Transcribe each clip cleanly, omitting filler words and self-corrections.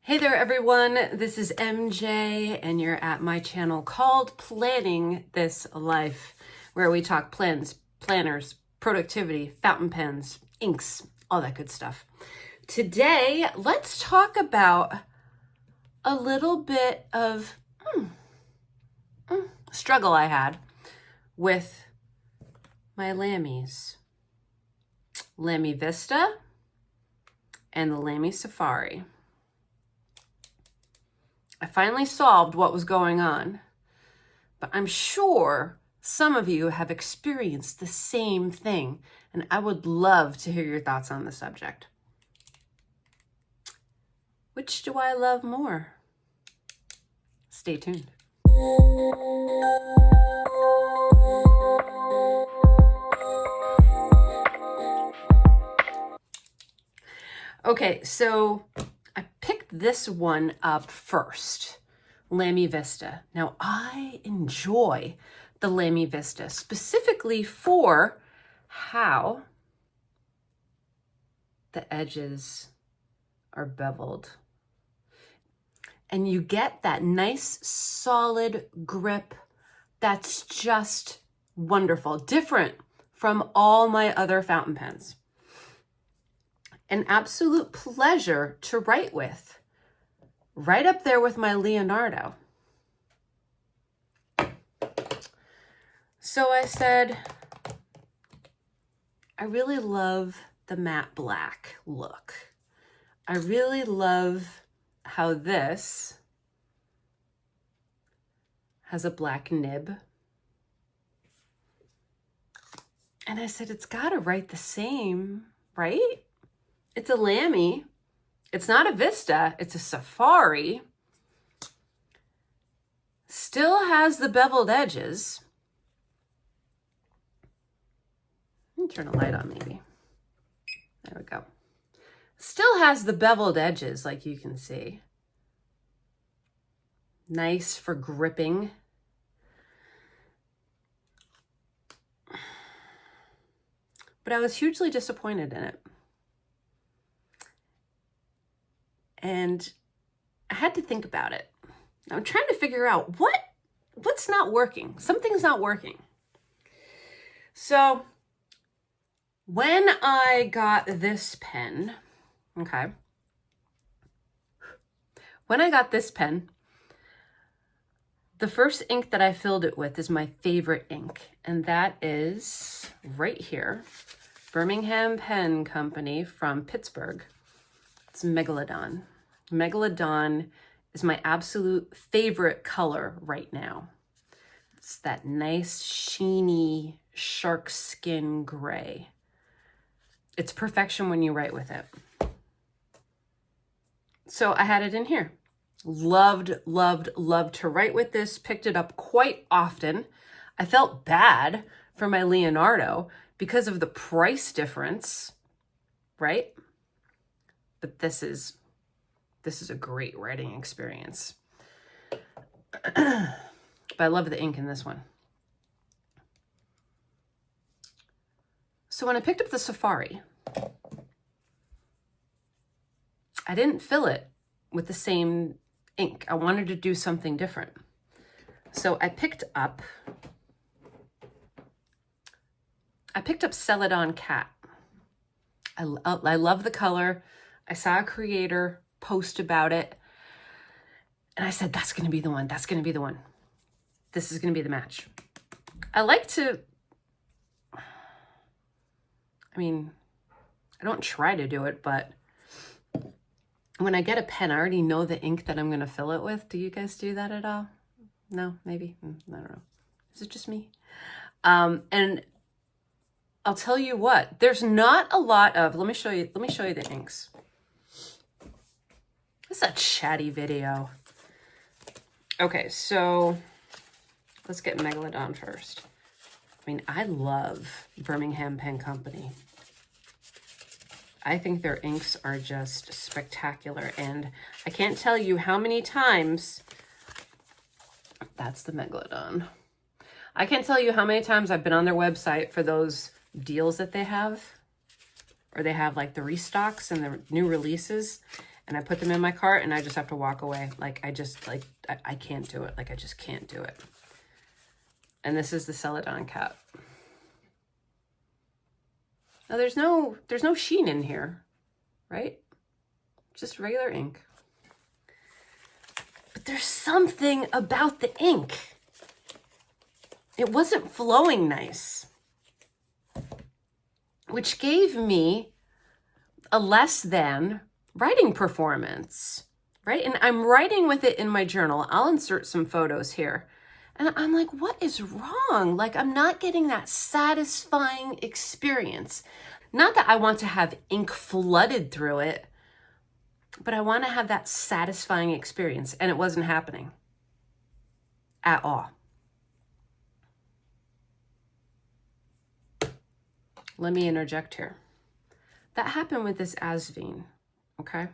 Hey there everyone, this is MJ and you're at my channel called Planning This Life, where we talk plans, planners, productivity, fountain pens, inks, all that good stuff. Today, let's talk about a little bit of struggle I had with my Lamys. Lamy Vista and the Lamy Safari. I finally solved what was going on, but I'm sure some of you have experienced the same thing, and I would love to hear your thoughts on the subject. Which do I love more? Stay tuned. Okay, so I picked this one up first, Lamy Vista. Now, I enjoy the Lamy Vista specifically for how the edges are beveled. And you get that nice solid grip that's just wonderful, different from all my other fountain pens. An absolute pleasure to write with. Right up there with my Leonardo. So I said, I really love the matte black look. I really love how this has a black nib. And I said, it's gotta write the same, right? It's a Lamy. It's not a Vista, it's a Safari. Still has the beveled edges. Let me turn a light on maybe. There we go. Still has the beveled edges like you can see. Nice for gripping. But I was hugely disappointed in it. And I had to think about it. I'm trying to figure out what's not working. Something's not working. So when I got this pen, okay, when I got this pen, the first ink that I filled it with is my favorite ink, and that is right here, Birmingham Pen Company from Pittsburgh. It's Megalodon. Megalodon is my absolute favorite color right now. It's that nice, sheeny, shark skin gray. It's perfection when you write with it. So I had it in here. Loved, loved, loved to write with this. Picked it up quite often. I felt bad for my Leonardo because of the price difference, right? But this is a great writing experience. But I love the ink in this one. So when I picked up the Safari, I didn't fill it with the same ink. I wanted to do something different. So I picked up Celadon Cat. I love the color. I saw a creator post about it, and I said, that's going to be the one. That's going to be the one. This is going to be the match. I don't try to do it, but when I get a pen, I already know the ink that I'm going to fill it with. Do you guys do that at all? No, maybe? I don't know. Is it just me? And I'll tell you what, there's not a lot of, let me show you the inks. This is a chatty video. Okay, so let's get Megalodon first. I mean, I love Birmingham Pen Company. I think their inks are just spectacular, and I can't tell you how many times, that's the Megalodon. I can't tell you how many times I've been on their website for those deals that they have, or they have like the restocks and the new releases, and I put them in my cart and I just have to walk away. Like I can't do it. Like I just can't do it. And this is the Celadon cap. Now there's no sheen in here, right? Just regular ink. But there's something about the ink. It wasn't flowing nice, which gave me a less than writing performance, right? And I'm writing with it in my journal. I'll insert some photos here. And I'm like, what is wrong? Like, I'm not getting that satisfying experience. Not that I want to have ink flooded through it, but I want to have that satisfying experience. And it wasn't happening at all. Let me interject here. That happened with this Asvine, okay?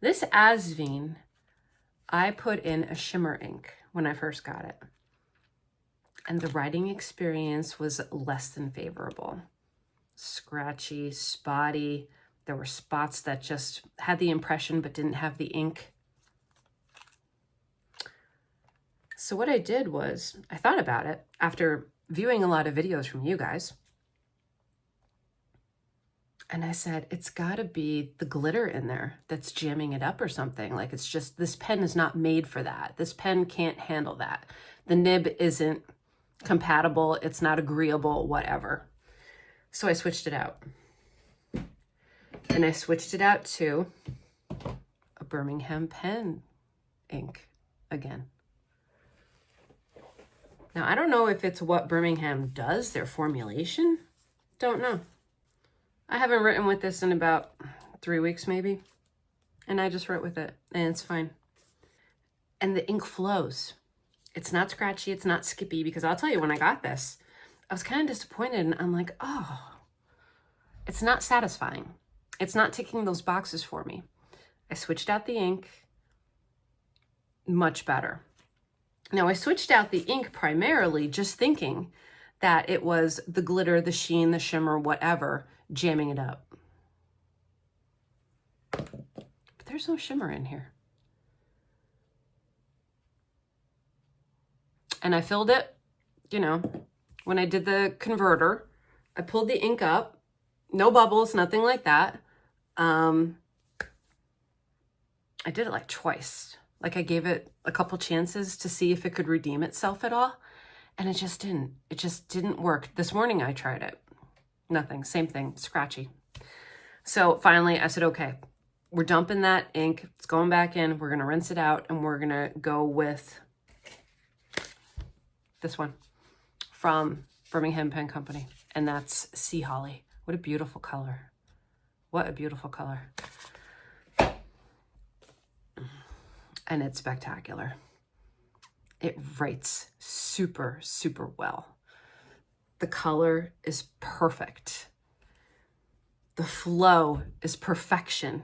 This Asvine, I put in a shimmer ink when I first got it. And the writing experience was less than favorable. Scratchy, spotty. There were spots that just had the impression but didn't have the ink. So what I did was, I thought about it after viewing a lot of videos from you guys. And I said, it's gotta be the glitter in there that's jamming it up or something. Like it's just, this pen is not made for that. This pen can't handle that. The nib isn't compatible. It's not agreeable, whatever. So I switched it out. And I switched it out to a Birmingham Pen ink again. Now, I don't know if it's what Birmingham does, their formulation. Don't know. I haven't written with this in about 3 weeks maybe, and I just wrote with it, and it's fine. And the ink flows. It's not scratchy, it's not skippy, because I'll tell you, when I got this, I was kind of disappointed, and I'm like, oh, it's not satisfying. It's not ticking those boxes for me. I switched out the ink, much better. Now, I switched out the ink primarily just thinking that it was the glitter, the sheen, the shimmer, whatever, jamming it up. But there's no shimmer in here. And I filled it, you know, when I did the converter, I pulled the ink up, no bubbles, nothing like that. I did it like twice. Like I gave it a couple chances to see if it could redeem itself at all. And it just didn't work. This morning I tried it. Nothing, same thing, scratchy. So finally I said, okay, we're dumping that ink. It's going back in. We're gonna rinse it out and we're gonna go with this one from Birmingham Pen Company. And that's Sea Holly. What a beautiful color. What a beautiful color. And it's spectacular. It writes super, super well. The color is perfect. The flow is perfection.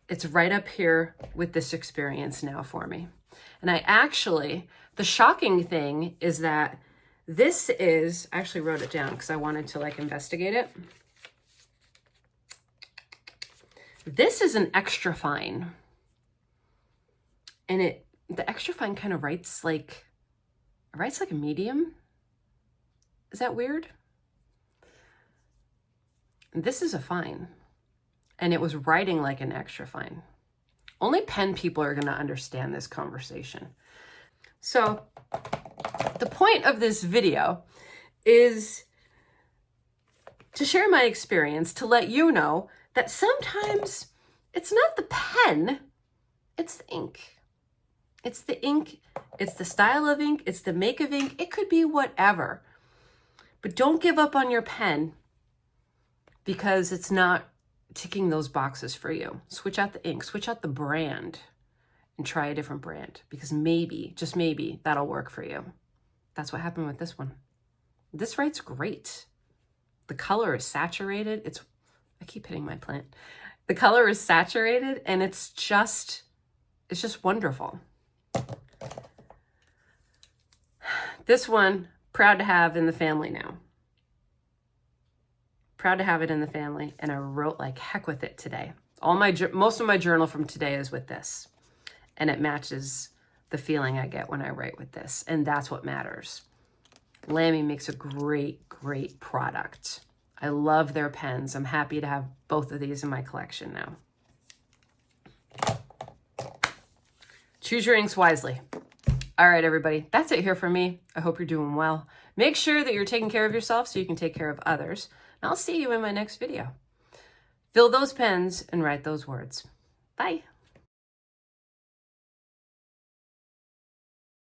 It's right up here with this experience now for me. And I actually, the shocking thing is that this is, I actually wrote it down because I wanted to like investigate it. This is an extra fine. And the extra fine kind of writes like a medium. Is that weird? This is a fine. And it was writing like an extra fine. Only pen people are gonna understand this conversation. So the point of this video is to share my experience, to let you know that sometimes it's not the pen, it's the ink. It's the ink, it's the style of ink, it's the make of ink, it could be whatever. But don't give up on your pen because it's not ticking those boxes for you. Switch out the ink, switch out the brand, and try a different brand because maybe, just maybe, that'll work for you. That's what happened with this one. This writes great. The color is saturated. I keep hitting my plant. The color is saturated and it's just wonderful. This one, proud to have in the family now. Proud to have it in the family, and I wrote like heck with it today. Most of my journal from today is with this, and it matches the feeling I get when I write with this, and that's what matters. Lamy makes a great, great product. I love their pens. I'm happy to have both of these in my collection now. Choose your inks wisely. All right, everybody, that's it here for me. I hope you're doing well. Make sure that you're taking care of yourself so you can take care of others. And I'll see you in my next video. Fill those pens and write those words. Bye.